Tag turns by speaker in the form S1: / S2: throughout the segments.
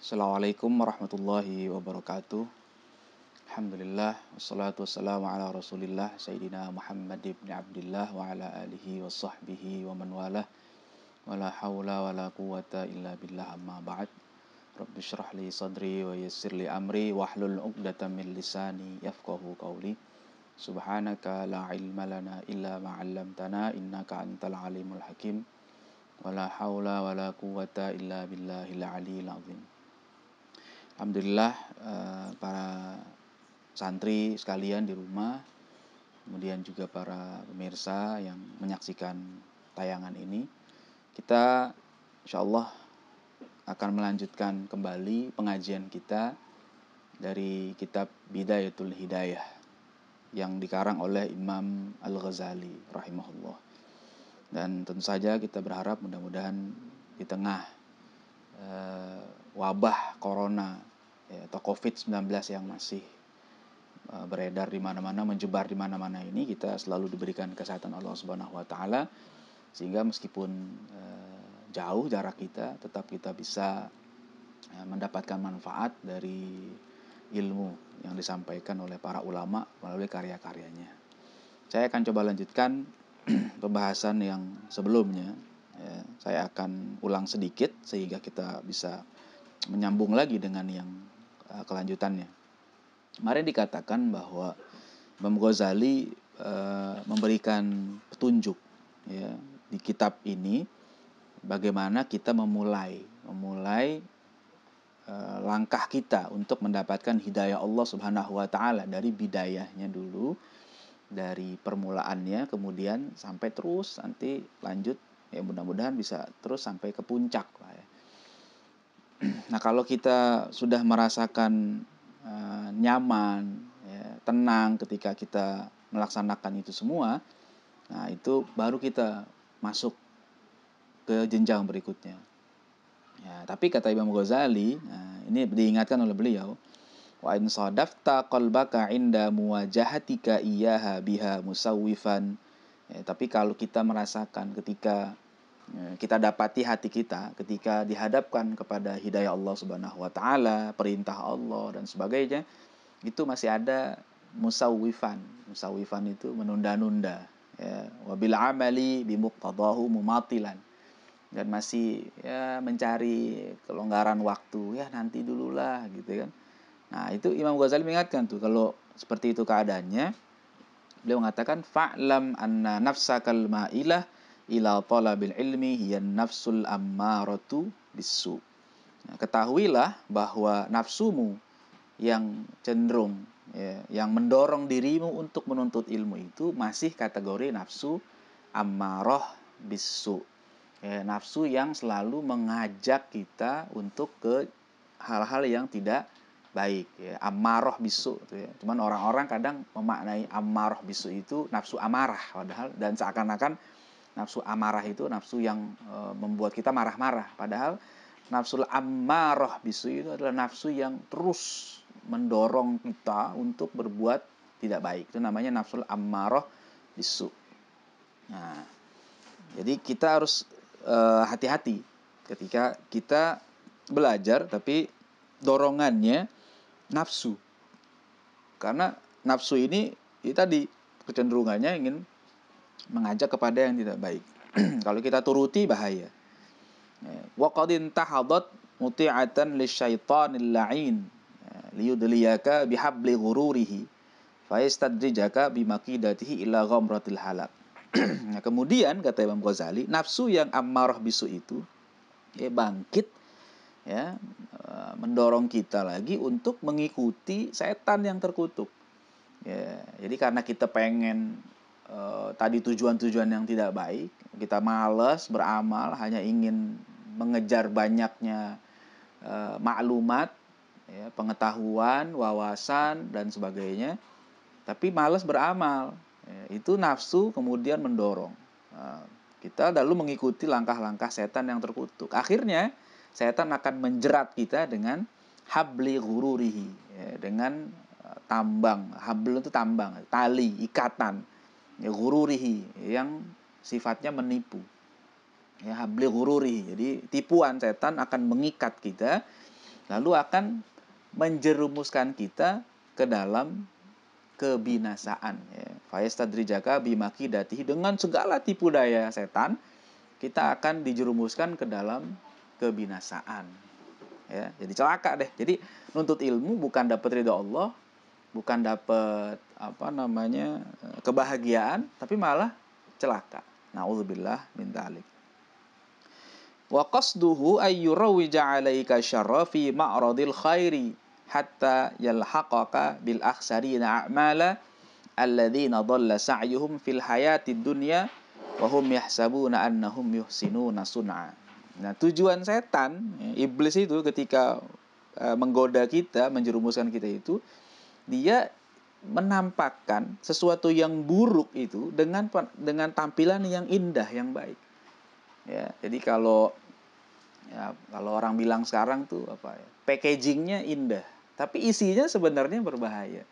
S1: Assalamualaikum warahmatullahi wabarakatuh. Alhamdulillah wassalatu wassalamu ala Rasulillah Sayyidina Muhammad ibn Abdullah wa ala alihi wa sahbihi wa man walah. Wala hawla wala quwata illa billah, amma ba'd. Rabbi syrah li sadri wa yassir li amri wahlul 'uqdatam min lisani yafqahu qawli. Subhanaka la ilma lana illa ma 'allamtana innaka antal alimul hakim. Wala hawla wala quwata illa billahil aliyil azim. Alhamdulillah, para santri sekalian di rumah, kemudian juga para pemirsa yang menyaksikan tayangan ini, kita insyaallah akan melanjutkan kembali pengajian kita dari kitab Bidayatul Hidayah yang dikarang oleh Imam Al-Ghazali rahimahullah. Dan tentu saja kita berharap mudah-mudahan di tengah wabah corona atau COVID-19 yang masih beredar di mana-mana, menyebar di mana-mana ini, kita selalu diberikan kesehatan Allah Subhanahu wa taala sehingga meskipun jauh jarak kita, tetap kita bisa mendapatkan manfaat dari ilmu yang disampaikan oleh para ulama melalui karya-karyanya. Saya akan coba lanjutkan pembahasan yang sebelumnya. Saya akan ulang sedikit sehingga kita bisa menyambung lagi dengan yang kelanjutannya. Kemarin dikatakan bahwa Imam Ghazali memberikan petunjuk di kitab ini bagaimana kita memulai langkah kita untuk mendapatkan hidayah Allah Subhanahu wa taala dari bidayahnya dulu, dari permulaannya, kemudian sampai terus nanti lanjut mudah-mudahan bisa terus sampai ke puncak lah ya. Nah, kalau kita sudah merasakan nyaman, tenang ketika kita melaksanakan itu semua, nah itu baru kita masuk ke jenjang berikutnya. Ya, tapi kata Imam Ghazali, ini diingatkan oleh beliau, wa in sadafta qalbaka inda muwajahatika iyyaha biha musawwifan. Tapi kalau kita merasakan ketika kita dapati hati kita ketika dihadapkan kepada hidayah Allah Subhanahu wa taala, perintah Allah dan sebagainya, itu masih ada musawwifan. Musawwifan itu menunda-nunda, wabil amali bimuqtadahu mumatilan, dan masih mencari kelonggaran waktu, nanti dululah gitu kan. Nah, itu Imam Ghazali mengingatkan tuh, kalau seperti itu keadaannya, beliau mengatakan fa'lam anna nafsakal ma'ilah ila talabil ilmi hiya nafsul ammaratu bisu. Nah, ketahuilah bahwa nafsumu yang cenderung yang mendorong dirimu untuk menuntut ilmu itu masih kategori nafsu ammarah bisu. Nafsu yang selalu mengajak kita untuk ke hal-hal yang tidak baik, ammarah bisu itu ya. Cuman orang-orang kadang memaknai ammarah bisu itu nafsu amarah, padahal dan seakan-akan nafsu amarah itu nafsu yang membuat kita marah-marah, padahal nafsul ammarah bisu itu adalah nafsu yang terus mendorong kita untuk berbuat tidak baik. Itu namanya nafsul ammarah bisu. Nah, jadi kita harus hati-hati ketika kita belajar tapi dorongannya nafsu. Karena nafsu ini tadi kecenderungannya ingin mengajak kepada yang tidak baik. Kalau kita turuti bahaya. Wa qad intahadat muti'atan lisyaitanil la'in liyudliyaka bihabli ghururihi fayastadrijaka bimakidatihi ila ghamratil halak. Nah, kemudian kata Imam Ghazali, nafsu yang ammarah bisu itu bangkit mendorong kita lagi untuk mengikuti setan yang terkutuk. Jadi karena kita pengen tadi tujuan-tujuan yang tidak baik, kita malas beramal, hanya ingin mengejar banyaknya maklumat, pengetahuan, wawasan dan sebagainya, tapi malas beramal. Itu nafsu kemudian mendorong kita lalu mengikuti langkah-langkah setan yang terkutuk. Akhirnya setan akan menjerat kita dengan habli ghururihi, dengan tambang. Habl itu tambang, tali, ikatan, ghururihi yang sifatnya menipu. Habli ghururihi. Jadi tipuan setan akan mengikat kita lalu akan menjerumuskan kita ke dalam kebinasaan. Fayastadrijaka bimakidatihi, dengan segala tipu daya setan kita akan dijerumuskan ke dalam kebinasaan. Ya, jadi celaka deh. Jadi nuntut ilmu bukan dapat ridha Allah, bukan dapat kebahagiaan, tapi malah celaka. Nauzubillah min dzalik. Wa qasduhu ay yurawija 'alaika syarra fi ma'radil khairi hatta yalhaqaka bil akhsarina a'mala alladzina dhalla sa'yuhum fil hayatid dunya wa hum yahsabuna annahum yuhsinuna sun'a. Nah, tujuan setan, iblis itu ketika menggoda kita, menjerumuskan kita itu, dia menampakkan sesuatu yang buruk itu dengan tampilan yang indah, yang baik. Ya, jadi kalau orang bilang sekarang tuh packagingnya indah, tapi isinya sebenarnya berbahaya.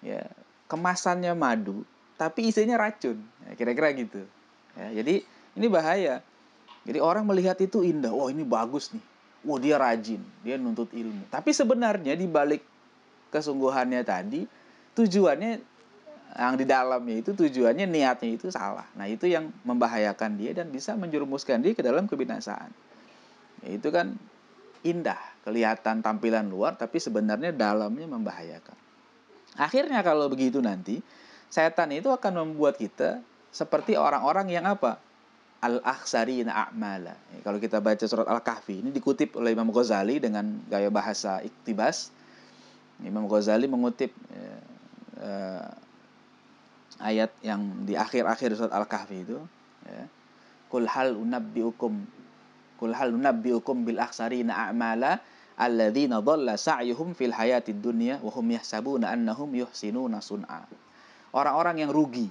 S1: Ya, kemasannya madu, tapi isinya racun. Ya, kira-kira gitu. Ya, jadi ini bahaya. Jadi orang melihat itu indah, oh ini bagus nih, oh dia rajin, dia nuntut ilmu. Tapi sebenarnya di balik kesungguhannya tadi, tujuannya yang di dalamnya itu, tujuannya, niatnya itu salah. Nah, itu yang membahayakan dia dan bisa menjerumuskan dia ke dalam kebinasaan. Ya, itu kan indah, kelihatan tampilan luar, tapi sebenarnya dalamnya membahayakan. Akhirnya kalau begitu nanti, setan itu akan membuat kita seperti orang-orang yang apa? Al-akhsarina a'mala. Kalau kita baca surat Al-Kahfi, ini dikutip oleh Imam Ghazali dengan gaya bahasa iktibas. Imam Ghazali mengutip ayat yang di akhir-akhir surat Al-Kahfi itu, ya. Qul hal unabbiukum bil akhsarina a'mala alladzina dhalla sa'yuhum fil hayatid dunya wa hum yahsabuna annahum yuhsinuna sun'a. Orang-orang yang rugi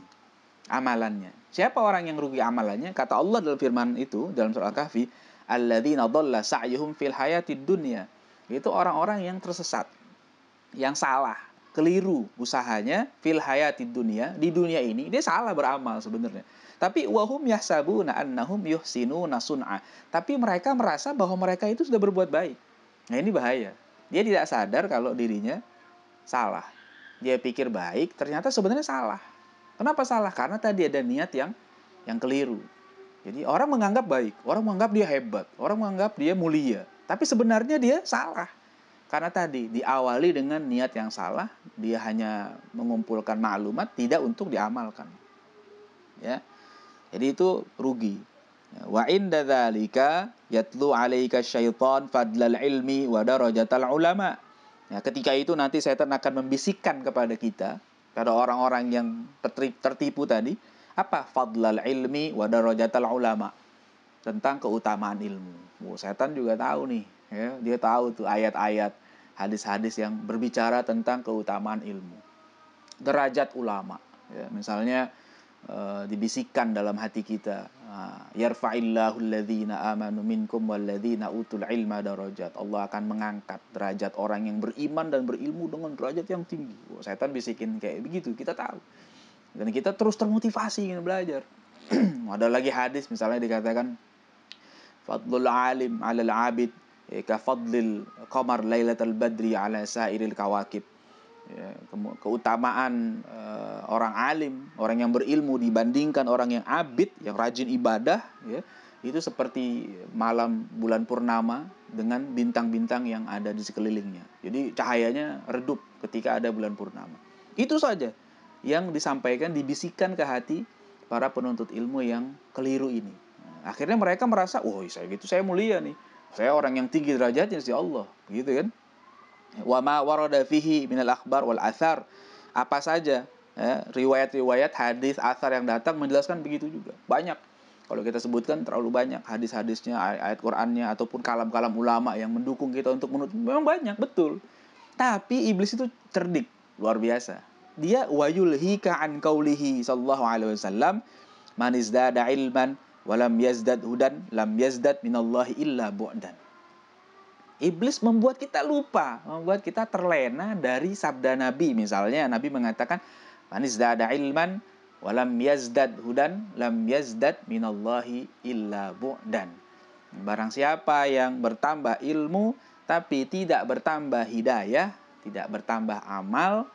S1: amalannya. Siapa orang yang rugi amalannya? Kata Allah dalam firman itu, dalam surah Al-Kahfi, alladzina dhalla sa'yuhum fil hayatid dunya. Itu orang-orang yang tersesat, yang salah, keliru usahanya fil hayatid dunya, di dunia ini dia salah beramal sebenarnya. Tapi wahum yahsabuna annahum yuhsinuna sun'a. Tapi mereka merasa bahwa mereka itu sudah berbuat baik. Nah, ini bahaya. Dia tidak sadar kalau dirinya salah. Dia pikir baik, ternyata sebenarnya salah. Kenapa salah? Karena tadi ada niat yang keliru. Jadi orang menganggap baik, orang menganggap dia hebat, orang menganggap dia mulia. Tapi sebenarnya dia salah. Karena tadi diawali dengan niat yang salah, dia hanya mengumpulkan maklumat tidak untuk diamalkan. Ya. Jadi itu rugi. Wa inda dzalika yatlu 'alaika syaitan fadlal ilmi wa darajatal ulama. Ya, ketika itu nanti setan akan membisikkan kepada kita, pada orang-orang yang tertipu tadi, apa? Fadlal ilmi wa darajatal ulama, tentang keutamaan ilmu. Setan juga tahu nih, ya, dia tahu tuh ayat-ayat, hadis-hadis yang berbicara tentang keutamaan ilmu. Derajat ulama, ya, misalnya dibisikkan dalam hati kita, yarfa'illahu alladhina amanu minkum walladhina utul ilma darajat. Allah akan mengangkat derajat orang yang beriman dan berilmu dengan derajat yang tinggi. Setan bisikin kayak begitu, kita tahu. Dan kita terus termotivasi ingin belajar. Ada lagi hadis misalnya dikatakan fadlul alim 'alal 'abid ka fadlil qamar lailatal badri 'ala sairil kawakib. Ya, keutamaan orang alim, orang yang berilmu dibandingkan orang yang abid, yang rajin ibadah, ya, itu seperti malam bulan purnama dengan bintang-bintang yang ada di sekelilingnya. Jadi cahayanya redup ketika ada bulan purnama. Itu saja yang disampaikan, dibisikkan ke hati para penuntut ilmu yang keliru ini. Nah, akhirnya mereka merasa, oh saya mulia nih, saya orang yang tinggi derajatnya si Allah, gitu kan? Wa ma warada fihi minal akhbar wal athar, apa saja, ya, riwayat-riwayat, hadis, athar yang datang menjelaskan begitu juga. Banyak. Kalau kita sebutkan terlalu banyak hadis-hadisnya, ayat Qur'annya, ataupun kalam-kalam ulama yang mendukung kita untuk menuntut. Memang banyak, betul. Tapi iblis itu cerdik, luar biasa. Dia wayulhika an qaulihi sallallahu alaihi wasallam, man izdada ilman wa lam yazdad hudan lam yazdad minallahi illa bu'dan. Iblis membuat kita lupa, membuat kita terlena dari sabda Nabi. Misalnya Nabi mengatakan, man izdada ilman wa lam yazdad hudan lam yazdad minallahi illa bu'dan. Barang siapa yang bertambah ilmu tapi tidak bertambah hidayah, tidak bertambah amal,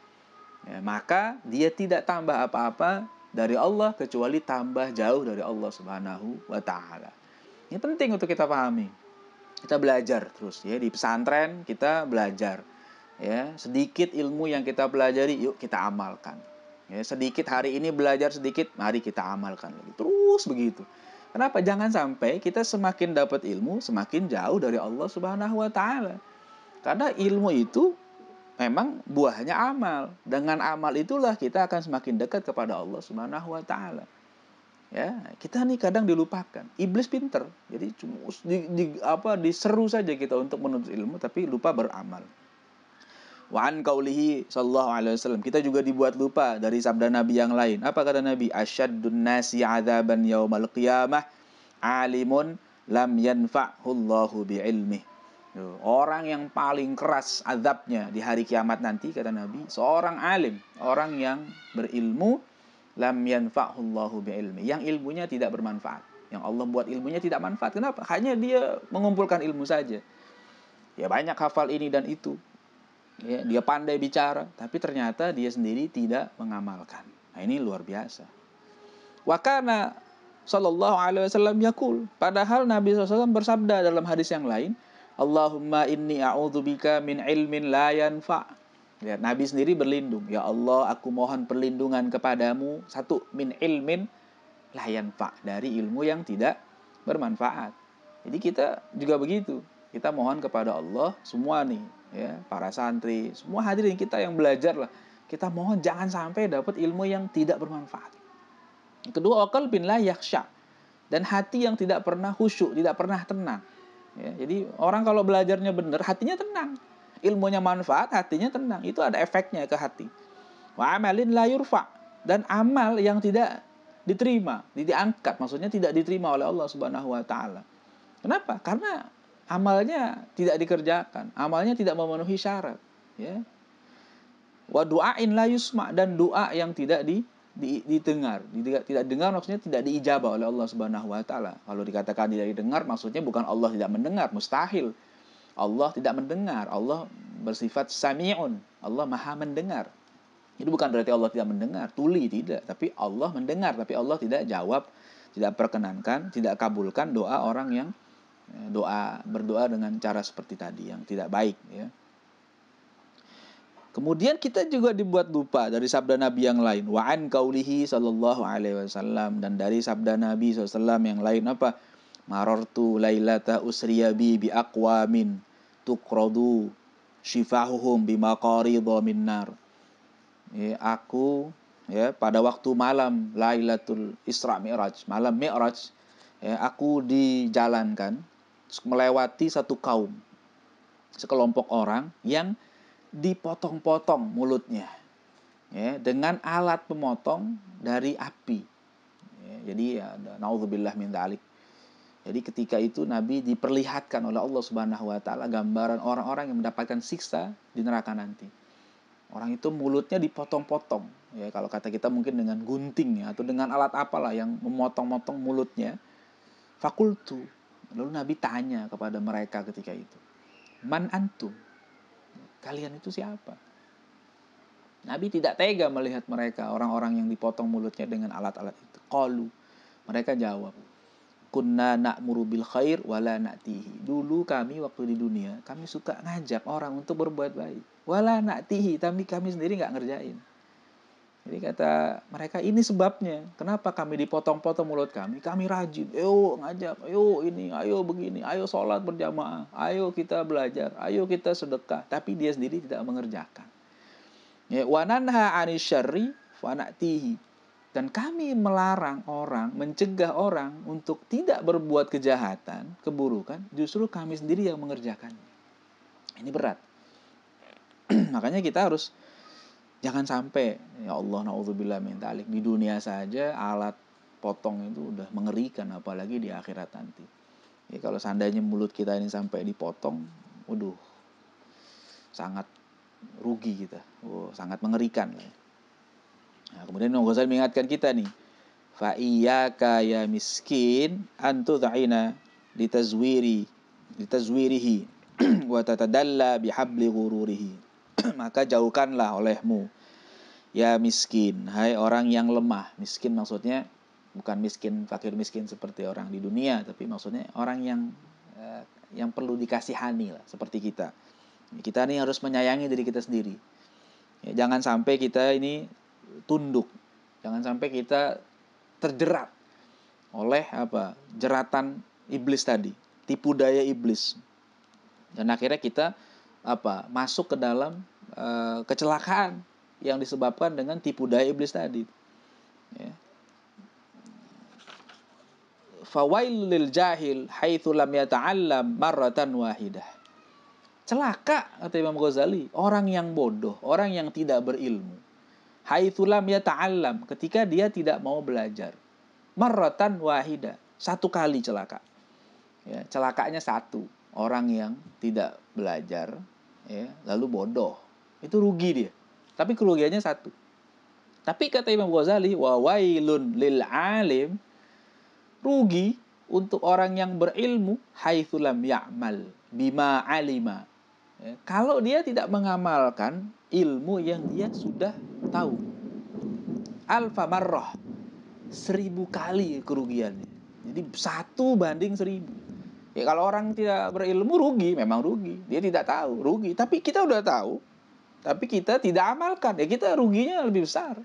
S1: ya, maka dia tidak tambah apa-apa dari Allah kecuali tambah jauh dari Allah Subhanahu wa taala. Ini penting untuk kita pahami. Kita belajar terus ya, di pesantren kita belajar. Ya, sedikit ilmu yang kita pelajari yuk kita amalkan. Ya, sedikit hari ini belajar sedikit, mari kita amalkan lagi. Terus begitu. Kenapa? Jangan sampai kita semakin dapat ilmu, semakin jauh dari Allah Subhanahu wa taala. Karena ilmu itu memang buahnya amal. Dengan amal itulah kita akan semakin dekat kepada Allah Subhanahu wa taala. Ya, kita nih kadang dilupakan. Iblis pinter. Jadi cuma diseru saja kita untuk menuntut ilmu tapi lupa beramal. Wa an qaulihi sallallahu alaihi wasallam. Kita juga dibuat lupa dari sabda Nabi yang lain. Apa kata Nabi? Asyaddun nasi adzaban yaumal qiyamah alimun lam yanfa'hu Allahu bi'ilmih. Orang yang paling keras azabnya di hari kiamat nanti, kata Nabi, seorang alim, orang yang berilmu, lam yanfa'hu Allahu bi'ilmi, yang ilmunya tidak bermanfaat, yang Allah buat ilmunya tidak manfaat. Kenapa? Hanya dia mengumpulkan ilmu saja. Ya banyak hafal ini dan itu. Ya, dia pandai bicara, tapi ternyata dia sendiri tidak mengamalkan. Nah, ini luar biasa. Wa kana sallallahu alaihi wasallam yaqul, padahal Nabi SAW bersabda dalam hadis yang lain, Allahumma inni a'udzubika min ilmin la yanfa'. Ya, Nabi sendiri berlindung, ya Allah, aku mohon perlindungan kepadamu, satu, min ilmin la yanfa', dari ilmu yang tidak bermanfaat. Jadi kita juga begitu. Kita mohon kepada Allah semua nih, ya, para santri, semua hadirin kita yang belajar lah. Kita mohon jangan sampai dapat ilmu yang tidak bermanfaat. Kedua, qalbin la yakhsha, dan hati yang tidak pernah khusyuk, tidak pernah tenang. Ya, jadi orang kalau belajarnya benar, hatinya tenang. Ilmunya manfaat, hatinya tenang. Itu ada efeknya ke hati. Wa amalin la yurfa, dan amal yang tidak diterima, diangkat, maksudnya tidak diterima oleh Allah Subhanahu wa taala. Kenapa? Karena amalnya tidak dikerjakan, amalnya tidak memenuhi syarat, ya. Wa du'ain la yusma, dan doa yang tidak didengar, tidak dengar maksudnya tidak diijabah oleh Allah Subhanahu wa taala. Kalau dikatakan tidak didengar maksudnya bukan Allah tidak mendengar, mustahil. Allah tidak mendengar, Allah bersifat sami'un, Allah Maha mendengar. Itu bukan berarti Allah tidak mendengar, tuli tidak, tapi Allah mendengar, tapi Allah tidak jawab, tidak perkenankan, tidak kabulkan doa orang yang berdoa dengan cara seperti tadi yang tidak baik, ya. Kemudian kita juga dibuat lupa dari sabda Nabi yang lain, wa an qaulihi sallallahu alaihi wasallam, dan dari sabda Nabi SAW yang lain apa? Marartu lailata usriya bi aqwamin tuqradu shifahuhum bimaqaridha min nar. Ya, aku pada waktu malam Lailatul Isra Mi'raj, malam Mi'raj, ya, aku dijalankan melewati satu kaum, sekelompok orang yang dipotong-potong mulutnya, ya, dengan alat pemotong dari api. Ya, jadi ya, naudzubillah min dzalik. Jadi ketika itu Nabi diperlihatkan oleh Allah Subhanahu wa taala gambaran orang-orang yang mendapatkan siksa di neraka nanti. Orang itu mulutnya dipotong-potong. Ya, kalau kata kita mungkin dengan gunting, ya, atau dengan alat apalah yang memotong-motong mulutnya. Fakultu. Lalu Nabi tanya kepada mereka ketika itu, Man antum? Kalian itu siapa? Nabi tidak tega melihat mereka, orang-orang yang dipotong mulutnya dengan alat-alat itu. Qalu, mereka jawab, kunna na'muru bil khair wala na'tihi. Dulu kami waktu di dunia, kami suka ngajak orang untuk berbuat baik. Wala na'tihi, tapi kami sendiri enggak ngerjain. Jadi kata mereka, ini sebabnya kenapa kami dipotong-potong mulut kami. Kami rajin, ayo ngajak, ayo ini, ayo begini, ayo sholat berjamaah, ayo kita belajar, ayo kita sedekah. Tapi dia sendiri tidak mengerjakan. Ya, wa nanha 'anil syarri fa na'tihi. Dan kami melarang orang, mencegah orang untuk tidak berbuat kejahatan, keburukan, justru kami sendiri yang mengerjakannya. Ini berat. Makanya kita harus jangan sampai, ya Allah, naudzubillah min dzalik, di dunia saja alat potong itu udah mengerikan, apalagi di akhirat nanti. Ya, kalau seandainya mulut kita ini sampai dipotong, waduh, sangat rugi kita. Sangat mengerikan. Nah, kemudian Imam Ghazali mengingatkan kita nih, fa iyyaka ya miskin an tud'ina litazwirihi. wa tatadalla bihabli ghururihi. Maka jauhkanlah olehmu, ya miskin, hai orang yang lemah. Miskin maksudnya bukan miskin, fakir miskin seperti orang di dunia, tapi maksudnya orang yang perlu dikasihani lah, seperti kita. Kita ini harus menyayangi diri kita sendiri. Ya, jangan sampai kita ini tunduk, jangan sampai kita terjerat oleh jeratan iblis tadi, tipu daya iblis, dan akhirnya kita masuk ke dalam kecelakaan yang disebabkan dengan tipu daya iblis tadi. Ya. Fawailul lil jahil haitsu lam yata'allam marratan wahidah. Celaka, kata Imam Ghazali, orang yang bodoh, orang yang tidak berilmu. Haitsu lam yata'allam, ketika dia tidak mau belajar. Marratan wahidah, satu kali celaka. Ya, celakanya satu, orang yang tidak belajar, ya, lalu bodoh. Itu rugi dia. Tapi kerugiannya satu. Tapi kata Imam Ghazali, wa wailun lil alim, rugi untuk orang yang berilmu, haitsu lam ya'mal bima alima. Ya, kalau dia tidak mengamalkan ilmu yang dia sudah tahu. Alfa marrah, 1000 kali kerugiannya. Jadi 1 banding 1000. Ya, kalau orang tidak berilmu rugi, memang rugi. Dia tidak tahu, rugi. Tapi kita udah tahu, tapi kita tidak amalkan, ya kita ruginya lebih besar.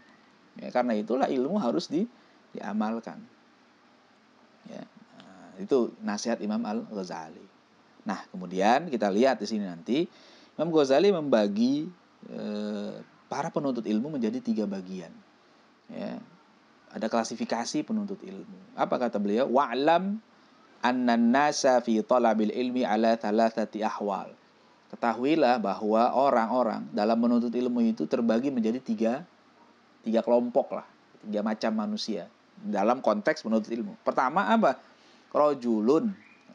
S1: Ya, karena itulah ilmu harus diamalkan. Ya, itu nasihat Imam Al-Ghazali. Nah, kemudian kita lihat di sini nanti Imam Ghazali membagi para penuntut ilmu menjadi 3 bagian. Ya, ada klasifikasi penuntut ilmu. Apa kata beliau? Wa'lam annan nasa fi talabil ilmi ala thalathati ahwal. Ketahuilah bahwa orang-orang dalam menuntut ilmu itu terbagi menjadi tiga kelompok lah, 3 macam manusia dalam konteks menuntut ilmu. Pertama apa? Rojulun,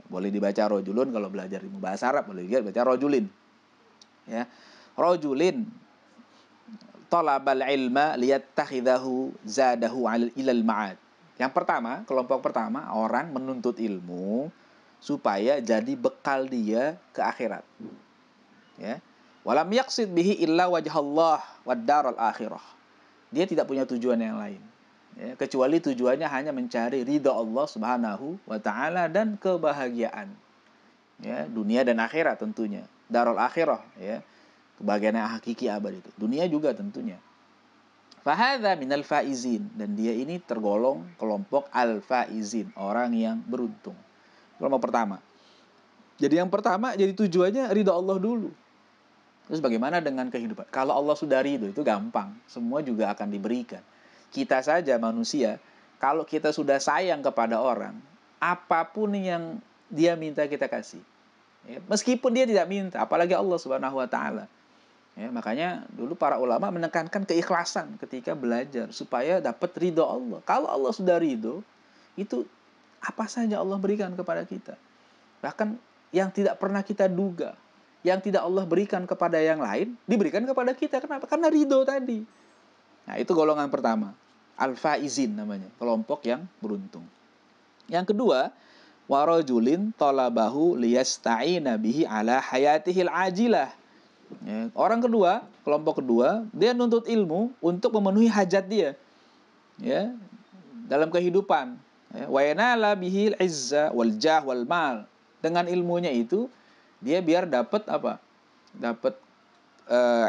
S1: boleh dibaca rojulun kalau belajar ilmu bahasa Arab, boleh dibaca rojulin. Ya, rojulin talabal ilma liyattakhidahu zadahu ilal ma'ad. Yang pertama, kelompok pertama, orang menuntut ilmu supaya jadi bekal dia ke akhirat. Ya. Walam yaqsid bihi illa wajhallah wad daral akhirah. Dia tidak punya tujuan yang lain. Ya, kecuali tujuannya hanya mencari ridha Allah Subhanahu wa taala dan kebahagiaan. Ya, dunia dan akhirat tentunya. Darul akhirah, ya. Kebahagiaan yang hakiki abadi itu. Dunia juga tentunya. Fahadha minal faizin, dan dia ini tergolong kelompok al-faizin, orang yang beruntung. Kelompok pertama. Jadi yang pertama, jadi tujuannya ridha Allah dulu. Terus bagaimana dengan kehidupan? Kalau Allah sudah ridho, itu gampang. Semua juga akan diberikan. Kita saja manusia, kalau kita sudah sayang kepada orang, apapun yang dia minta kita kasih. Ya, meskipun dia tidak minta, apalagi Allah Subhanahu wa taala. Ya, makanya dulu para ulama menekankan keikhlasan ketika belajar supaya dapat ridho Allah. Kalau Allah sudah ridho, itu apa saja Allah berikan kepada kita. Bahkan yang tidak pernah kita duga, yang tidak Allah berikan kepada yang lain, diberikan kepada kita. Kenapa? Karena ridho tadi. Nah, itu golongan pertama. Al-faizin namanya, kelompok yang beruntung. Yang kedua, warajulin talabahu liyasta'ina bihi ala hayatihil ajilah. Ya, orang kedua, kelompok kedua, dia nuntut ilmu untuk memenuhi hajat dia. Ya, dalam kehidupan. Ya, wa yanala bihil izza wal jah wal mal. Dengan ilmunya itu dia biar dapat apa? Dapat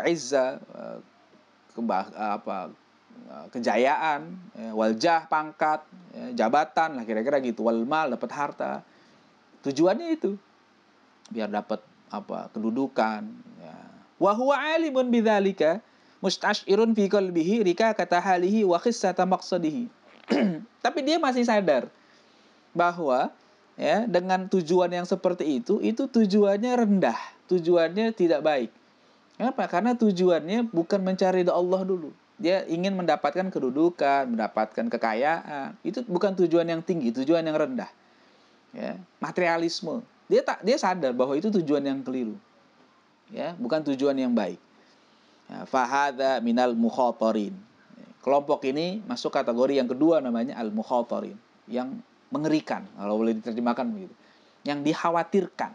S1: izza, kejayaan, waljah, pangkat, jabatan lah kira-kira gitu, wal mal, dapat harta. Tujuannya itu biar dapat kedudukan. Ya. Wa huwa alimun bidzalika mustashirun fi qalbihi rika kata halihi wa khissata maqsadihi. Tapi dia masih sadar bahwa ya dengan tujuan yang seperti itu tujuannya rendah, tujuannya tidak baik. Kenapa? Karena tujuannya bukan mencari ridha Allah dulu. Dia ingin mendapatkan kedudukan, mendapatkan kekayaan. Itu bukan tujuan yang tinggi, tujuan yang rendah. Ya, materialisme. Dia sadar bahwa itu tujuan yang keliru. Ya, bukan tujuan yang baik. Ya, fahadha minal mukhatarin. Kelompok ini masuk kategori yang kedua, namanya al-mukhatarin, yang mengerikan, kalau boleh diterjemahkan begitu. Yang dikhawatirkan.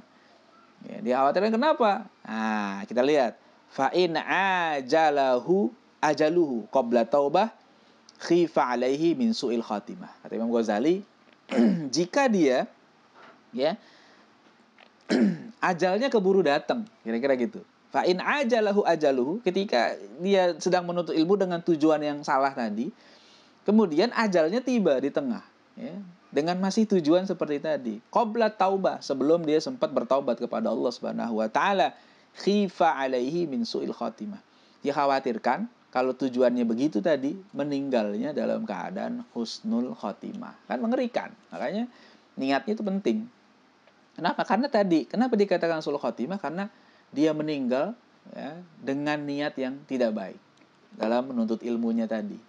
S1: Ya, dikhawatirkan kenapa? Nah, kita lihat. Fa in ajaluhu qabla taubah khifa alaihi min su'il khatimah. Kata Imam Ghazali, jika dia ya ajalnya keburu datang, kira-kira gitu. Fa in ajaluhu, ketika dia sedang menuntut ilmu dengan tujuan yang salah tadi, kemudian ajalnya tiba di tengah, ya, dengan masih tujuan seperti tadi. Qabla taubah, sebelum dia sempat bertaubat kepada Allah Subhanahu wa taala, khifa alaihi min su'il khatimah. Dikhawatirkan kalau tujuannya begitu tadi, meninggalnya dalam keadaan husnul khotimah. Kan mengerikan. Makanya niatnya itu penting. Kenapa? Karena tadi, kenapa dikatakan sul khotimah? Karena dia meninggal ya, dengan niat yang tidak baik dalam menuntut ilmunya tadi.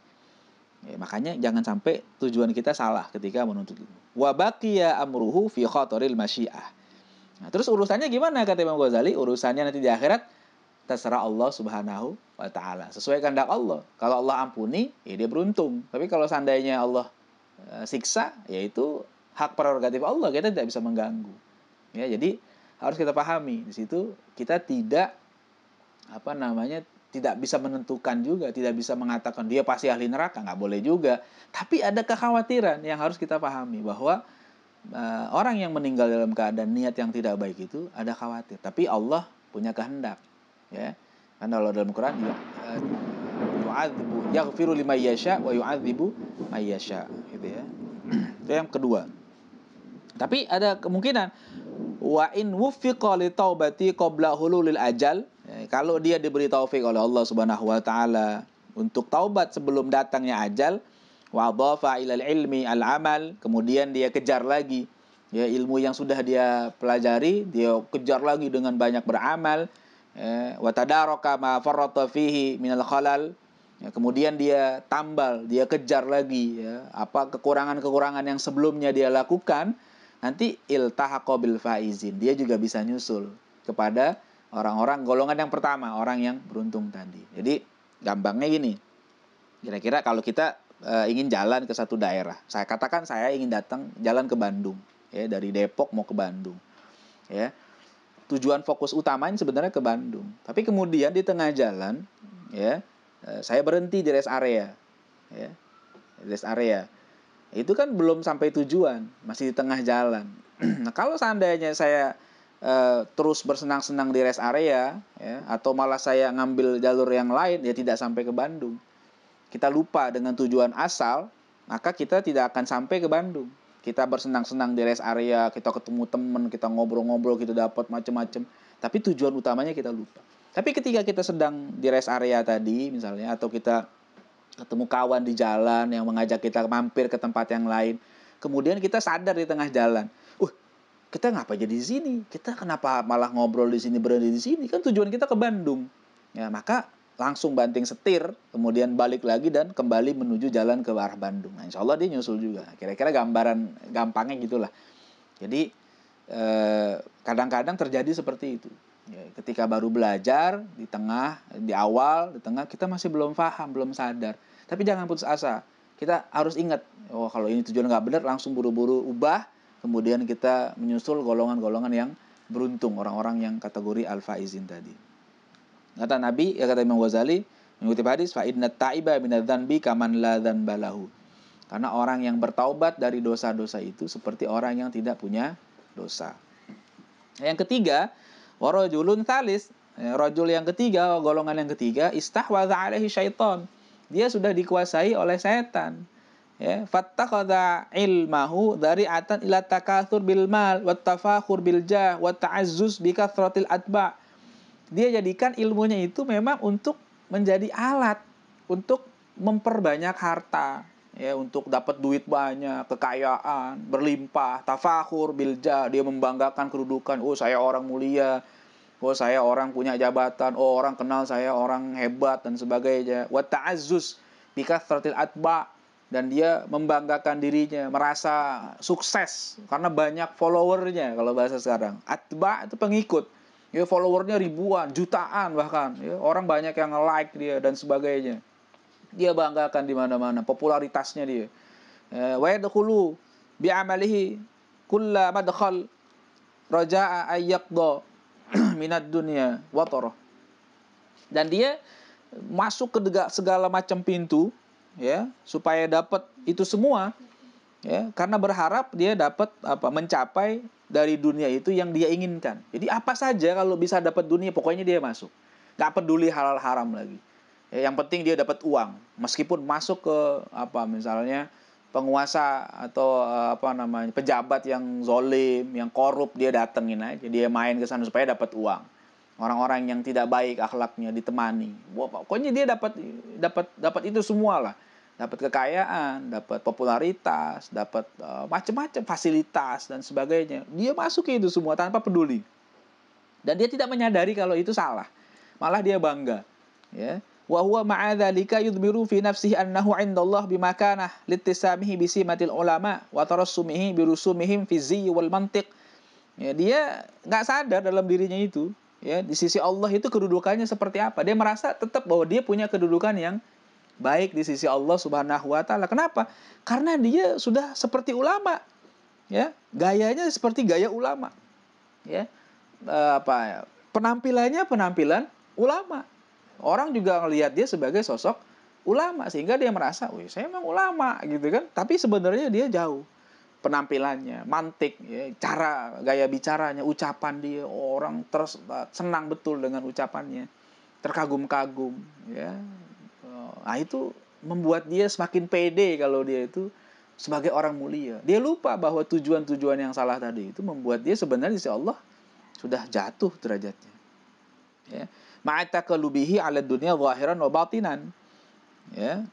S1: Ya, makanya jangan sampai tujuan kita salah ketika menuntut ilmu. Wa baqiya amruhu fi khataril masyiah. Nah, terus urusannya gimana kata Imam Ghazali? Urusannya nanti di akhirat terserah Allah Subhanahu wa taala. Sesuai kehendak Allah. Kalau Allah ampuni, ya dia beruntung. Tapi kalau seandainya Allah siksa, yaitu hak prerogatif Allah, kita tidak bisa mengganggu. Ya, jadi harus kita pahami di situ kita tidak tidak bisa menentukan juga, tidak bisa mengatakan dia pasti ahli neraka, nggak boleh juga. Tapi ada kekhawatiran yang harus kita pahami bahwa orang yang meninggal dalam keadaan niat yang tidak baik itu ada khawatir. Tapi Allah punya kehendak, ya. Karena Allah dalam Quran yu'adzibu yaghfiru liman yasha wa yu'adzibu may yasha, gitu ya. Itu yang kedua. Tapi ada kemungkinan wa in wuffiqa li taubati qabla hululil ajal, kalau dia diberi taufik oleh Allah Subhanahu wa taala untuk taubat sebelum datangnya ajal, wa dhafa ilal ilmi al amal, kemudian dia kejar lagi ya ilmu yang sudah dia pelajari, dia kejar lagi dengan banyak beramal, wa tadaraka ma farrata fihi minal khalal, ya, kemudian dia tambal, dia kejar lagi ya apa kekurangan-kekurangan yang sebelumnya dia lakukan, nanti iltahaqa bil faizin, dia juga bisa nyusul kepada orang-orang golongan yang pertama, orang yang beruntung tadi. Jadi gampangnya gini, kira-kira kalau kita ingin jalan ke satu daerah, saya katakan saya ingin datang jalan ke Bandung, ya dari Depok mau ke Bandung, ya tujuan fokus utamanya sebenarnya ke Bandung, tapi kemudian di tengah jalan, ya saya berhenti di rest area, ya rest area. Itu kan belum sampai tujuan, masih di tengah jalan. Nah, kalau seandainya saya terus bersenang-senang di rest area, ya, atau malah saya ngambil jalur yang lain, ya tidak sampai ke Bandung. Kita lupa dengan tujuan asal, maka kita tidak akan sampai ke Bandung. Kita bersenang-senang di rest area, kita ketemu teman, kita ngobrol-ngobrol, kita dapat macam-macam. Tapi tujuan utamanya kita lupa. Tapi ketika kita sedang di rest area tadi, misalnya, atau kita ketemu kawan di jalan yang mengajak kita mampir ke tempat yang lain, kemudian kita sadar di tengah jalan, kita ngapa jadi di sini? Kita kenapa malah ngobrol di sini, berhenti di sini? Kan tujuan kita ke Bandung. Ya, maka langsung banting setir, kemudian balik lagi dan kembali menuju jalan ke arah Bandung. Nah, insya Allah dia nyusul juga. Kira-kira gambaran gampangnya gitulah. Jadi kadang-kadang terjadi seperti itu. Ya, ketika baru belajar, di tengah, di awal, di tengah, kita masih belum paham, belum sadar. Tapi jangan putus asa. Kita harus ingat, kalau ini tujuan nggak benar, langsung buru-buru ubah. Kemudian kita menyusul golongan-golongan yang beruntung, orang-orang yang kategori al-faizin tadi. Kata Nabi, kata Imam Ghazali, mengutip hadis, fa inna ta'iba minadz-dzanbi kaman la dzanba lahu. Karena orang yang bertaubat dari dosa-dosa itu seperti orang yang tidak punya dosa. Yang ketiga, warajulun tsalis, rajul yang ketiga, golongan yang ketiga, istahwadza alaihi syaitan. Dia sudah dikuasai oleh setan. Ya, fattakhadha ilmahu dhari'atan ila takatsur bil mal wat tafakhur bil jah wa ta'azzuz bi kathratil atba'. Dia jadikan ilmunya itu memang untuk menjadi alat untuk memperbanyak harta, ya, untuk dapat duit banyak, kekayaan berlimpah, tafakhur biljah, dia membanggakan kedudukan, saya orang mulia, saya orang punya jabatan, orang kenal saya orang hebat dan sebagainya. Wa ta'azzuz bi kathratil atba', dan dia membanggakan dirinya, merasa sukses karena banyak followernya kalau bahasa sekarang. Atba' itu pengikut. Ya, followernya ribuan, jutaan bahkan. Ya, orang banyak yang nge-like dia dan sebagainya. Dia banggakan di mana-mana, popularitasnya dia. Wa yadkhulu bi amalihi kulla madkhal raja'a ayyaqda minad dunya wa tara. Dan dia masuk ke segala macam pintu, ya, supaya dapat itu semua, ya, karena berharap dia dapat mencapai dari dunia itu yang dia inginkan. Jadi apa saja kalau bisa dapat dunia, pokoknya dia masuk, nggak peduli halal haram lagi, ya, yang penting dia dapat uang, meskipun masuk ke misalnya penguasa atau pejabat yang zolim, yang korup, dia datengin aja, dia main ke sana supaya dapat uang. Orang-orang yang tidak baik akhlaknya ditemani. Wah, pokoknya dia dapat itu semua lah. Dapat kekayaan, dapat popularitas, dapat macam-macam fasilitas dan sebagainya. Dia masuk ke itu semua tanpa peduli. Dan dia tidak menyadari kalau itu salah. Malah dia bangga, ya. Wa huwa ma'a dzalika yudmiru fi nafsihi annahu 'indallah bimakanah litisamihi bisimatil ulama wa tarassumihi birusumihim fi ziyyi wal mantiq. Ya, dia nggak sadar dalam dirinya itu, ya, di sisi Allah itu kedudukannya seperti apa. Dia merasa tetap bahwa dia punya kedudukan yang baik di sisi Allah Subhanahu wa taala. Kenapa? Karena dia sudah seperti ulama, ya. Gayanya seperti gaya ulama, ya. Penampilannya penampilan ulama. Orang juga ngelihat dia sebagai sosok ulama, sehingga dia merasa, "Wih, saya emang ulama," gitu kan. Tapi sebenarnya dia jauh. Penampilannya, mantik, ya, cara gaya bicaranya, ucapan dia, orang senang betul dengan ucapannya, terkagum-kagum, ya. Nah, itu membuat dia semakin pede kalau dia itu sebagai orang mulia. Dia lupa bahwa tujuan-tujuan yang salah tadi itu membuat dia sebenarnya insya Allah sudah jatuh derajatnya, ya. Ma'atakalubihi 'ala dunya zahiran wa batinan, ya.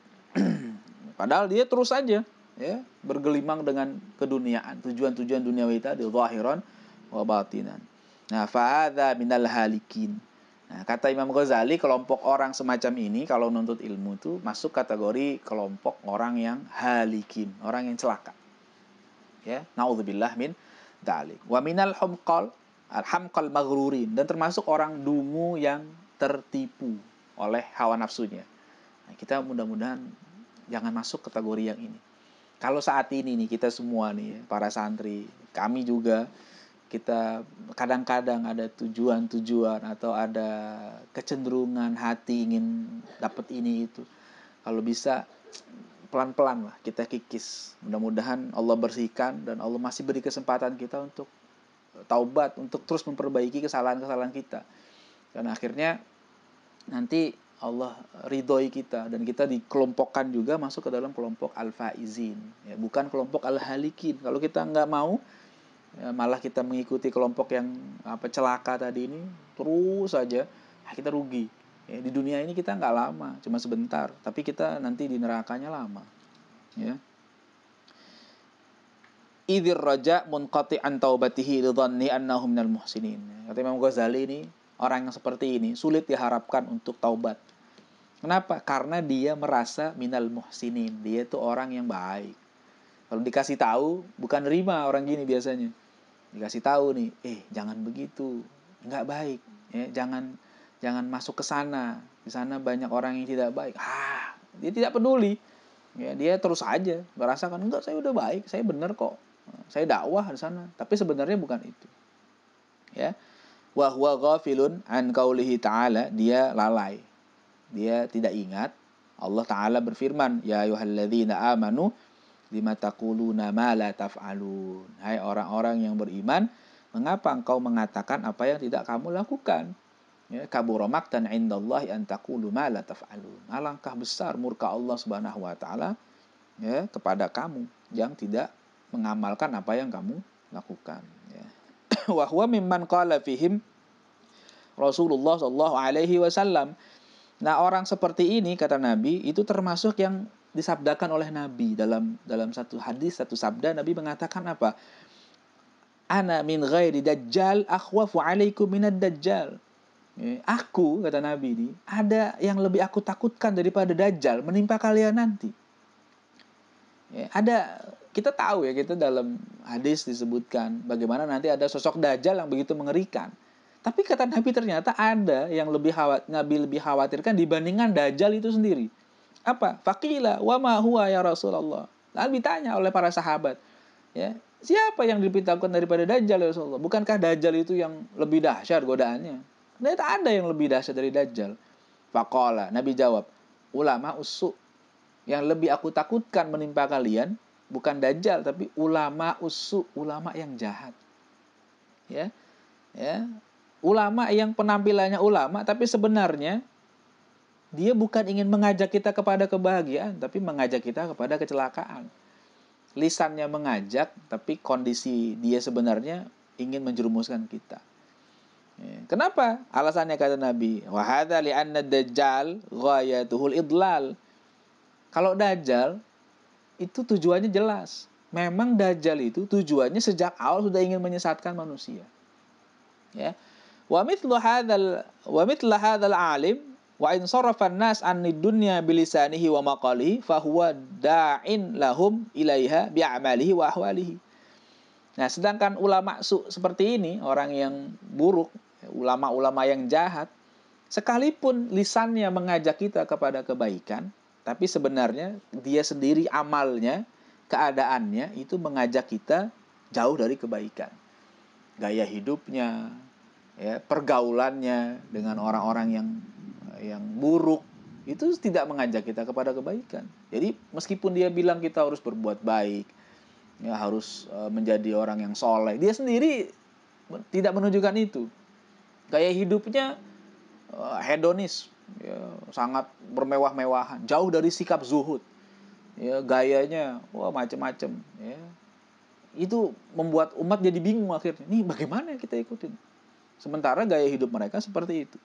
S1: Padahal dia terus saja, ya, bergelimang dengan keduniaan, tujuan-tujuan duniawi tadi, zahiran wa batinan. Nah, fa hadza minal halikin. Nah, kata Imam Ghazali, kelompok orang semacam ini kalau nuntut ilmu itu masuk kategori kelompok orang yang halikin, orang yang celaka. Ya, naudzubillah min dzalik. Wa minal humqal, al-hamqal maghrurin, dan termasuk orang dungu yang tertipu oleh hawa nafsunya. Nah, kita mudah-mudahan jangan masuk kategori yang ini. Kalau saat ini nih kita semua nih, para santri, kami juga, kita kadang-kadang ada tujuan-tujuan atau ada kecenderungan hati ingin dapat ini itu. Kalau bisa pelan-pelan lah kita kikis. Mudah-mudahan Allah bersihkan dan Allah masih beri kesempatan kita untuk taubat, untuk terus memperbaiki kesalahan-kesalahan kita. Dan akhirnya nanti Allah ridhoi kita dan kita dikelompokkan juga masuk ke dalam kelompok al-faizin, ya, bukan kelompok al-halikin. Kalau kita nggak mau, ya, malah kita mengikuti kelompok yang celaka tadi ini terus saja, kita rugi, ya. Di dunia ini kita nggak lama, cuma sebentar, tapi kita nanti di nerakanya lama, ya. Idzir raja munqati'an taubatihi lidhanni annahu minal muhsinin. Kata Imam Ghazali ini, orang yang seperti ini sulit diharapkan untuk taubat. Kenapa? Karena dia merasa minal muhsinin, dia itu orang yang baik. Kalau dikasih tahu, bukan nerima orang gini biasanya. Dikasih tahu nih, jangan begitu, nggak baik, ya, jangan masuk ke sana. Di sana banyak orang yang tidak baik. Dia tidak peduli. Ya, dia terus aja merasakan, enggak, saya udah baik, saya benar kok. Saya dakwah di sana, tapi sebenarnya bukan itu. Ya. Wa huwa ghafilun an qaulihi ta'ala, dia lalai. Dia tidak ingat Allah Ta'ala berfirman, ya ayyuhalladzina amanu lima taquluna ma la taf'alun. Hai orang-orang yang beriman, mengapa engkau mengatakan apa yang tidak kamu lakukan? Ya, kabura maqtan 'indallahi an taqulu ma la taf'alun. Alangkah besar murka Allah Subhanahu wa taala, ya, kepada kamu yang tidak mengamalkan apa yang kamu lakukan, ya. Wa huwa mimman qala fihim Rasulullah sallallahu alaihi wasallam. Nah, orang seperti ini, kata Nabi, itu termasuk yang disabdakan oleh Nabi dalam satu hadis, satu sabda. Nabi mengatakan apa? Ana min ghairi dajjal akhwafu alaikum minad dajjal. Aku, kata Nabi ini, ada yang lebih aku takutkan daripada dajjal menimpa kalian nanti. Kita tahu, ya, kita dalam hadis disebutkan bagaimana nanti ada sosok dajjal yang begitu mengerikan. Tapi kata Nabi, ternyata ada yang Nabi lebih khawatirkan dibandingkan dajjal itu sendiri. Apa? Faqila wa ma huwa ya Rasulullah. Lalu ditanya oleh para sahabat, Ya, siapa yang lebih takut daripada Dajjal ya Rasulullah? Bukankah Dajjal itu yang lebih dahsyat godaannya? Tidak ada yang lebih dahsyat dari Dajjal. Faqala, Nabi jawab, ulama usuk, yang lebih aku takutkan menimpa kalian bukan Dajjal tapi ulama usuk, ulama yang jahat. Ya, ya. Ulama yang penampilannya ulama tapi sebenarnya dia bukan ingin mengajak kita kepada kebahagiaan tapi mengajak kita kepada kecelakaan. Lisannya mengajak, tapi kondisi dia sebenarnya ingin menjerumuskan kita. Kenapa? Alasannya kata Nabi, wa hadza li'anna dajjal ghayatuhul idlal. Kalau dajjal itu tujuannya jelas. Memang dajjal itu tujuannya sejak awal sudah ingin menyesatkan manusia. Ya. Wa mithlu hadzal alim wa in sarafa an-nas anid dunya bilisanihi wa maqalihi fa huwa da'in lahum ilaiha bi'amalihi wa ahwalihi. Nah, sedangkan ulama seperti ini, orang yang buruk, ulama-ulama yang jahat, sekalipun lisannya mengajak kita kepada kebaikan, tapi sebenarnya dia sendiri amalnya, keadaannya itu mengajak kita jauh dari kebaikan. Gaya hidupnya, ya, pergaulannya dengan orang-orang yang buruk itu tidak mengajak kita kepada kebaikan. Jadi meskipun dia bilang kita harus berbuat baik, ya, harus menjadi orang yang soleh, dia sendiri tidak menunjukkan itu. Gaya hidupnya hedonis, ya, sangat bermewah-mewahan, jauh dari sikap zuhud. Ya, gayanya macam-macam. Ya. Itu membuat umat jadi bingung akhirnya. Nih bagaimana kita ikutin? Sementara gaya hidup mereka seperti itu.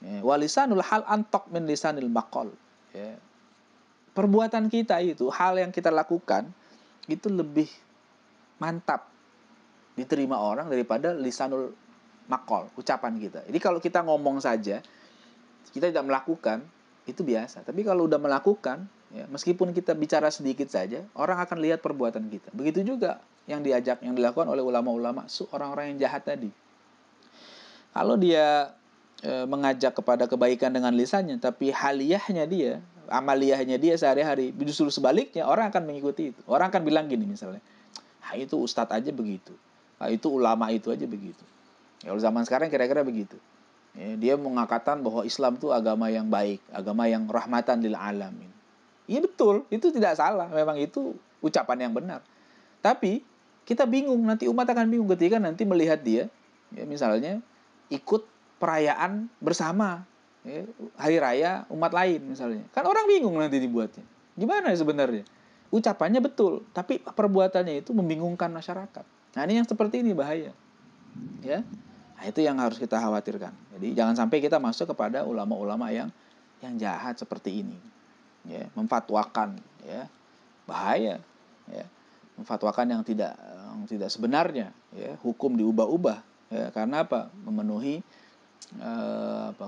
S1: Ya, walisanul hal antok min lisanil maqal. Ya. Perbuatan kita itu, hal yang kita lakukan itu lebih mantap diterima orang daripada lisanul maqal, ucapan kita. Jadi kalau kita ngomong saja, kita tidak melakukan, itu biasa. Tapi kalau udah melakukan, ya, meskipun kita bicara sedikit saja, orang akan lihat perbuatan kita. Begitu juga yang dilakukan oleh ulama-ulama, orang-orang yang jahat tadi. Kalau dia mengajak kepada kebaikan dengan lisannya, tapi haliyahnya dia, amaliyahnya dia sehari-hari, justru sebaliknya, orang akan mengikuti itu. Orang akan bilang gini misalnya, itu ustadz aja begitu, itu ulama itu aja begitu. Ya, kalau zaman sekarang kira-kira begitu. Ya, dia mengatakan bahwa Islam itu agama yang baik, agama yang rahmatan lil alamin. Iya betul, itu tidak salah, memang itu ucapan yang benar. Tapi kita bingung, nanti umat akan bingung ketika nanti melihat dia, ya, misalnya ikut perayaan bersama, ya, hari raya umat lain misalnya. Kan orang bingung nanti dibuatnya. Gimana sebenarnya? Ucapannya betul, tapi perbuatannya itu membingungkan masyarakat. Nah, ini yang seperti ini bahaya. Ya. Nah, itu yang harus kita khawatirkan. Jadi jangan sampai kita masuk kepada ulama-ulama yang jahat seperti ini. Ya, memfatwakan, ya. Bahaya, ya. Memfatwakan yang tidak sebenarnya, ya. Hukum diubah-ubah, ya. Karena apa? Memenuhi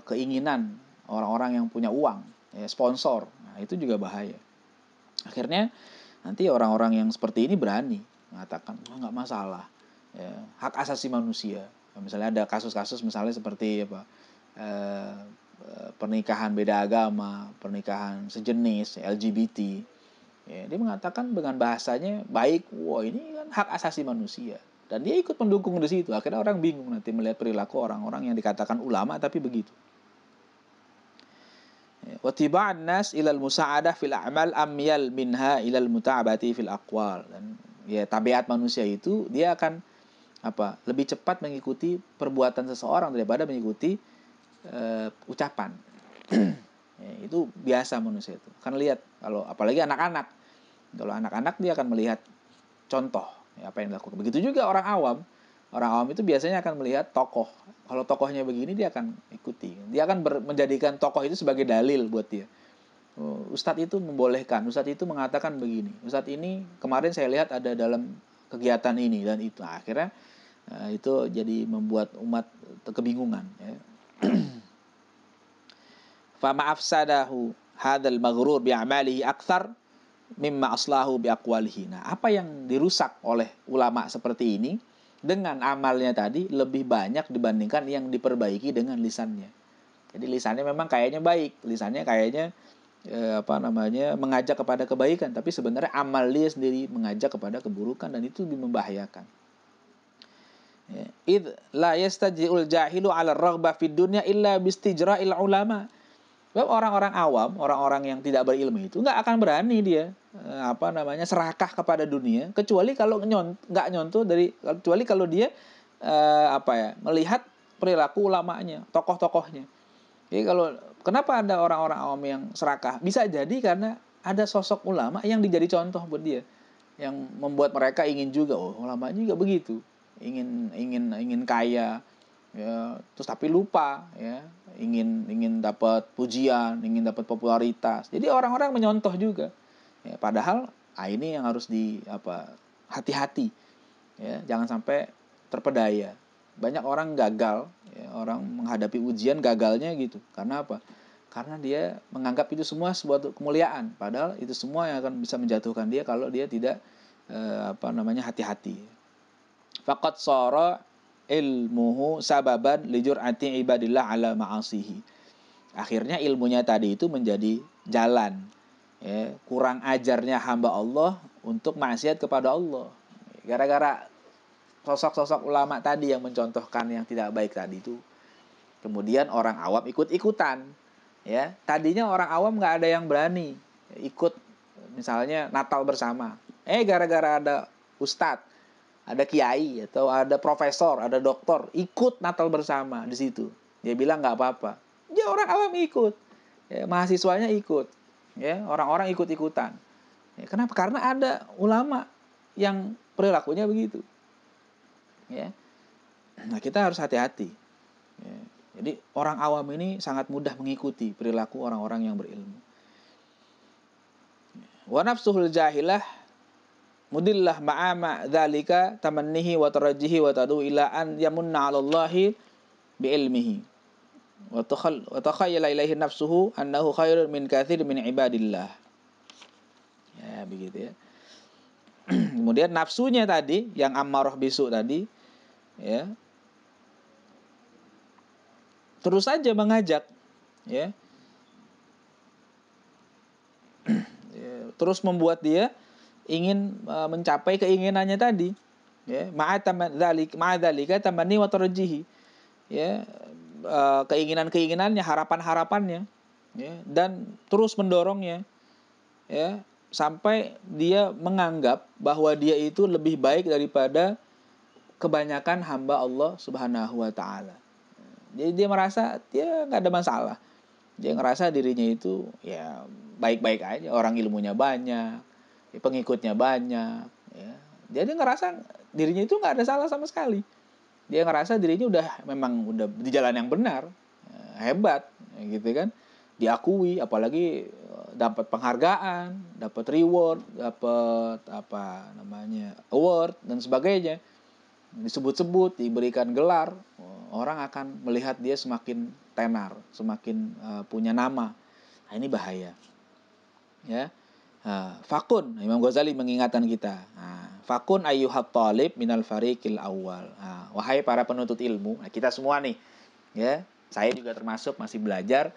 S1: keinginan orang-orang yang punya uang, ya, sponsor. Nah, itu juga bahaya. Akhirnya nanti orang-orang yang seperti ini berani mengatakan, nggak masalah, ya, hak asasi manusia. Misalnya ada kasus-kasus misalnya seperti apa, pernikahan beda agama, pernikahan sejenis, LGBT. Ya, dia mengatakan dengan bahasanya baik, wah ini kan hak asasi manusia. Dan dia ikut mendukung di situ. Akhirnya orang bingung nanti melihat perilaku orang-orang yang dikatakan ulama tapi begitu. Wa tiba'an nas ilal musa'adah fil a'mal amyal minha ilal muta'abati fil aqwal. Dan ya, tabiat manusia itu dia akan lebih cepat mengikuti perbuatan seseorang daripada mengikuti ucapan. Ya, itu biasa manusia itu. Kan lihat kalau apalagi anak-anak. Kalau anak-anak dia akan melihat contoh, ya, apa yang dilakukan. Begitu juga orang awam. Orang awam itu biasanya akan melihat tokoh. Kalau tokohnya begini dia akan ikuti. Dia akan menjadikan tokoh itu sebagai dalil buat dia. Ustadz itu membolehkan, Ustadz itu mengatakan begini. Ustadz ini kemarin saya lihat ada dalam kegiatan ini dan itu. Nah, akhirnya itu jadi membuat umat kebingungan, ya. Fama afsadahu hadzal maghrur bi'amalihi aktsar mimma aslahu biaqwalihi. Nah, apa yang dirusak oleh ulama seperti ini dengan amalnya tadi lebih banyak dibandingkan yang diperbaiki dengan lisannya. Jadi lisannya memang kayaknya baik, lisannya kayaknya mengajak kepada kebaikan, tapi sebenarnya amal dia sendiri mengajak kepada keburukan, dan itu lebih membahayakan. Id la yastaji'ul jahilu 'ala raghbah fid dunya illa bistijra'il ulama. Sebab orang-orang awam, orang-orang yang tidak berilmu itu nggak akan berani dia serakah kepada dunia, kecuali kalau nggak nyontoh kecuali kalau dia melihat perilaku ulamanya, tokoh-tokohnya. Jadi kenapa ada orang-orang awam yang serakah? Bisa jadi karena ada sosok ulama yang dijadi contoh buat dia, yang membuat mereka ingin juga, ulama juga begitu, ingin kaya, ya, terus tapi lupa, ya, ingin dapat pujian, ingin dapat popularitas. Jadi orang-orang menyontoh juga. Ya, padahal ini yang harus hati-hati, ya, jangan sampai terpedaya. Banyak orang gagal, ya, orang menghadapi ujian gagalnya gitu. Karena apa? Karena dia menganggap itu semua sebuah kemuliaan, padahal itu semua yang akan bisa menjatuhkan dia kalau dia tidak hati-hati. Faqad shara ilmuhu sababan lijur'ati ibadillah ala ma'asihi. Akhirnya ilmunya tadi itu menjadi jalan, ya, kurang ajarnya hamba Allah untuk maksiat kepada Allah. Gara-gara sosok-sosok ulama tadi yang mencontohkan yang tidak baik tadi itu, kemudian orang awam ikut-ikutan. Ya, tadinya orang awam nggak ada yang berani ikut, misalnya Natal bersama. Gara-gara ada ustadz, ada kiai, atau ada profesor, ada doktor ikut Natal bersama di situ, dia bilang nggak apa-apa. Ya, orang awam ikut, ya, mahasiswanya ikut, ya, orang-orang ikut-ikutan. Ya, kenapa? Karena ada ulama yang perilakunya begitu. Ya, nah kita harus hati-hati. Ya. Jadi orang awam ini sangat mudah mengikuti perilaku orang-orang yang berilmu. Wa nafsuhul jahilah mudillah ma'ama dzalika tamannihi wa tarajjihi wa tadu ila an yamunna 'ala Allahi bi ilmihi wa takhayyala ilaihi nafsuhu annahu khairun min katsir min ibadillah. Ya, begitu ya. Kemudian nafsunya tadi yang ammarah bisu tadi, ya, terus saja mengajak, ya, terus membuat dia ingin mencapai keinginannya tadi, ya, ma'adzalika tamanni wa tarjihi, ya, keinginan-keinginannya, harapan-harapannya, ya, dan terus mendorongnya, ya, sampai dia menganggap bahwa dia itu lebih baik daripada kebanyakan hamba Allah Subhanahu wa taala. Jadi dia merasa dia nggak ada masalah. Dia ngerasa dirinya itu ya baik-baik aja, orang ilmunya banyak, pengikutnya banyak, ya. Jadi ngerasa dirinya itu nggak ada salah sama sekali. Dia ngerasa dirinya memang udah di jalan yang benar, hebat, gitu kan, diakui, apalagi dapat penghargaan, dapat reward, dapat award dan sebagainya, disebut-sebut, diberikan gelar, orang akan melihat dia semakin tenar, semakin punya nama. Nah, ini bahaya, ya. Fakun, Imam Ghazali mengingatkan kita, fakun ayyuhat talib minal fariqil awal. Wahai para penuntut ilmu, kita semua nih, ya, saya juga termasuk masih belajar,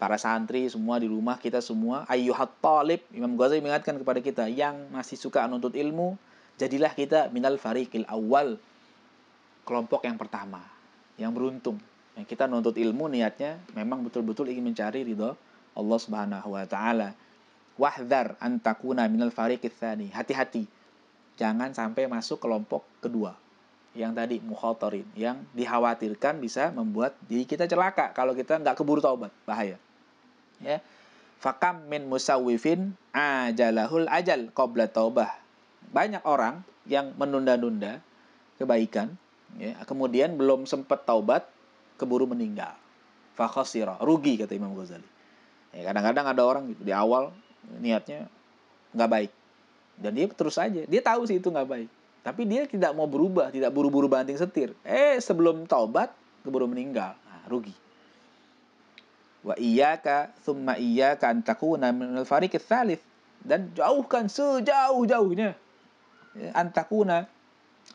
S1: para santri semua di rumah, kita semua ayyuhat talib, Imam Ghazali mengingatkan kepada kita yang masih suka menuntut ilmu, jadilah kita minal fariqil awal, kelompok yang pertama, yang beruntung. Yang kita menuntut ilmu niatnya memang betul-betul ingin mencari ridho Allah Subhanahu wa taala. Wahdhar an takuna minal fariqits tsani. Hati-hati jangan sampai masuk kelompok kedua, yang tadi mukhatarin, yang dikhawatirkan bisa membuat diri kita celaka kalau kita nggak keburu taubat, bahaya, ya. Fakam min musawwifin ajalahul ajal qabla taubah. Banyak orang yang menunda-nunda kebaikan, ya, kemudian belum sempat taubat keburu meninggal. Fakhasira, rugi, kata Imam Ghazali. Ya, kadang-kadang ada orang gitu, di awal niatnya nggak baik, dan dia terus saja, dia tahu sih itu nggak baik, tapi dia tidak mau berubah, tidak buru-buru banting setir. Sebelum taubat keburu meninggal, rugi. Wa iyyaka tsumma iyyaka an takuna minal fariqits tsalits, dan jauhkan sejauh-jauhnya, ya, an takuna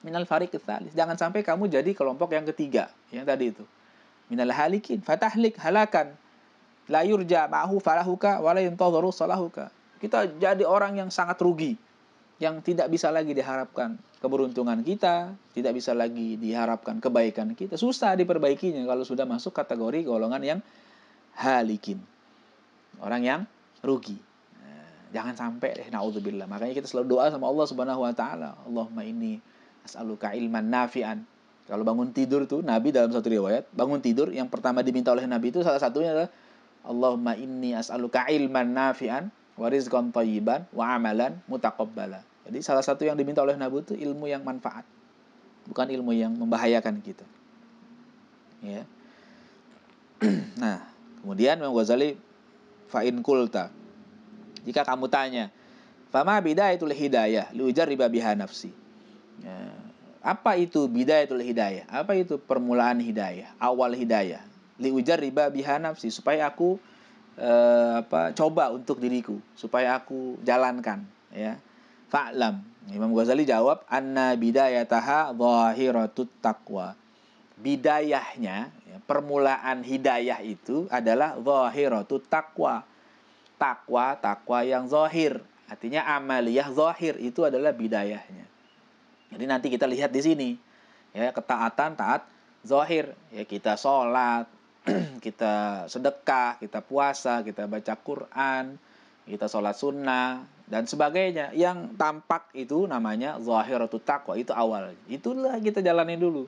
S1: minal fariqits tsalits, jangan sampai kamu jadi kelompok yang ketiga, yang tadi itu minal halikin fatahlik, halakan, La yurja ma'hu falahuka wa la yuntadharu salahuka. Kita jadi orang yang sangat rugi, yang tidak bisa lagi diharapkan keberuntungan kita, tidak bisa lagi diharapkan kebaikan kita. Susah diperbaikinya kalau sudah masuk kategori golongan yang halikin. Orang yang rugi. Jangan sampai naudzubillah. Makanya kita selalu doa sama Allah Subhanahu wa taala, Allahumma inni as'aluka ilman nafi'an. Kalau bangun tidur tuh, Nabi dalam satu riwayat, bangun tidur yang pertama diminta oleh Nabi itu salah satunya adalah Allahumma inni as'aluka ilman nafi'an wa rizqan thayyiban wa amalan mutaqabbala. Jadi salah satu yang diminta oleh Nabi itu ilmu yang manfaat, bukan ilmu yang membahayakan kita. Ya. Nah, kemudian Imam Ghazali fa in qulta, jika kamu tanya, fama bidayatul hidayah liujarriba biha nafsi. Ya. Apa itu bidayatul hidayah? Apa itu permulaan hidayah, awal hidayah? Liujarriba biha nafsi, supaya aku coba untuk diriku, supaya aku jalankan, ya. Fa'lam. Imam Ghazali jawab, anna bidayataha zahiratut taqwa. Bidayahnya, ya, permulaan hidayah itu adalah zahiratut taqwa. Takwa yang zahir. Artinya amaliyah zahir itu adalah bidayahnya. Jadi nanti kita lihat di sini, ya, ketaatan taat zahir, ya, kita sholat, kita sedekah, kita puasa, kita baca Quran, kita sholat sunnah dan sebagainya. Yang tampak itu namanya zahiratut taqwa, itu awal. Itulah kita jalani dulu.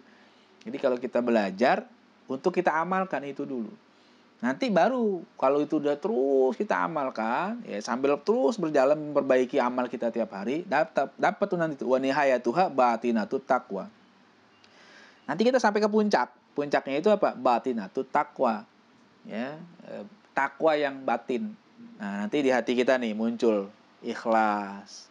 S1: Jadi kalau kita belajar, untuk kita amalkan itu dulu. Nanti baru kalau itu udah terus kita amalkan, ya, sambil terus berjalan memperbaiki amal kita tiap hari, dapat tuh nanti tuh wa nihayatuha batinatut taqwa. Nanti kita sampai ke puncak. Puncaknya itu apa? Batinatut taqwa. Ya, takwa yang batin. Nah, nanti di hati kita nih muncul ikhlas,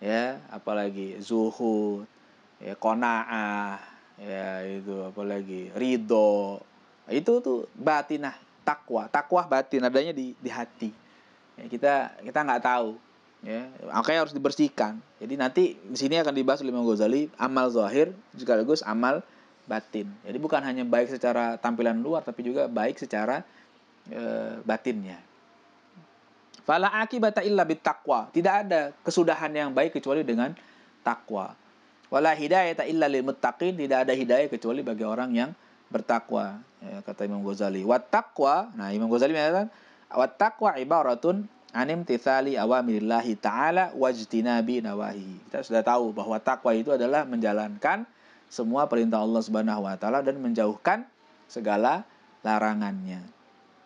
S1: ya, apalagi zuhud, ya, qanaah, ya, itu apalagi ridho. Itu tuh batinah takwa batin, adanya di hati. Ya, kita nggak tahu, ya, makanya harus dibersihkan. Jadi nanti di sini akan dibahas oleh Imam Ghazali amal zahir sekaligus amal batin. Jadi bukan hanya baik secara tampilan luar, tapi juga baik secara batinnya. Fala akibata illa bittaqwa. Tidak ada kesudahan yang baik kecuali dengan takwa. Wala hidayata illa lil muttaqin. Tidak ada hidayah kecuali bagi orang yang bertakwa, ya, kata Imam Ghazali. Wat taqwa, nah Imam Ghazali mengatakan wat taqwa ibaratun anim tithali awamirillahi ta'ala wajtinabi nawahi. Kita sudah tahu bahwa takwa itu adalah menjalankan semua perintah Allah Subhanahu wa taala dan menjauhkan segala larangannya.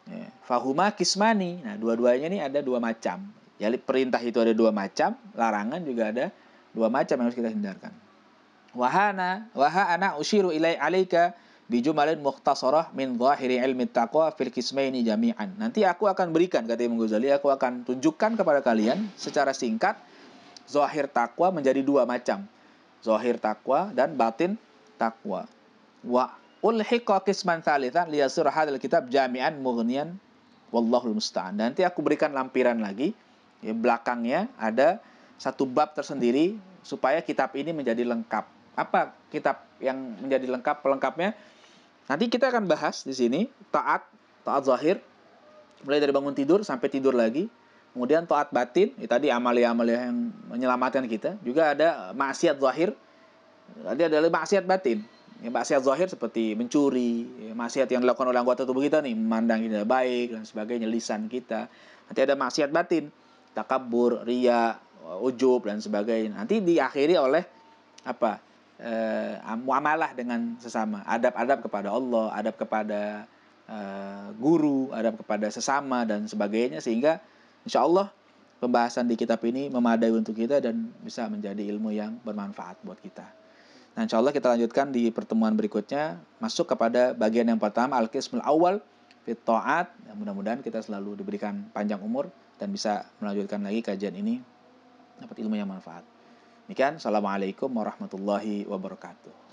S1: Ya. Fahuma kismani. Nah, dua-duanya ini ada dua macam. Jadi perintah itu ada dua macam, larangan juga ada dua macam yang harus kita hindarkan. Wahana usyiru ilai alaika bijumalin mukhtasarah min zahiri ilmi taqwa fil kismaini jami'an. Nanti aku akan berikan, kata Imam Ghazali, aku akan tunjukkan kepada kalian secara singkat zahir takwa menjadi dua macam. Zahir takwa dan batin takwa. Wa ulhiqa qisman tsalitsan liyasir hadzal kitab jami'an mughniyan wallahul musta'an. Nanti aku berikan lampiran lagi, ya, belakangnya ada satu bab tersendiri supaya kitab ini menjadi lengkap. Apa kitab yang menjadi lengkap? Pelengkapnya nanti kita akan bahas di sini taat zahir, mulai dari bangun tidur sampai tidur lagi. Kemudian taat batin, ya, tadi amalia-amalia yang menyelamatkan kita. Juga ada maksiat zahir. Tadi ada maksiat batin. Ya, maksiat zahir seperti mencuri, ya, maksiat yang dilakukan oleh anggota tubuh kita nih, memandang tidak baik dan sebagainya, lisan kita. Nanti ada maksiat batin, takabur, riya, ujub dan sebagainya. Nanti diakhiri oleh apa? Muamalah dengan sesama, adab-adab kepada Allah, adab kepada guru, adab kepada sesama dan sebagainya, sehingga insya Allah pembahasan di kitab ini memadai untuk kita dan bisa menjadi ilmu yang bermanfaat buat kita. Nah, insya Allah kita lanjutkan di pertemuan berikutnya, masuk kepada bagian yang pertama, al-qismul awal fit ta'at. Mudah-mudahan kita selalu diberikan panjang umur dan bisa melanjutkan lagi kajian ini, dapat ilmu yang manfaat. Demikian, assalamualaikum warahmatullahi wabarakatuh.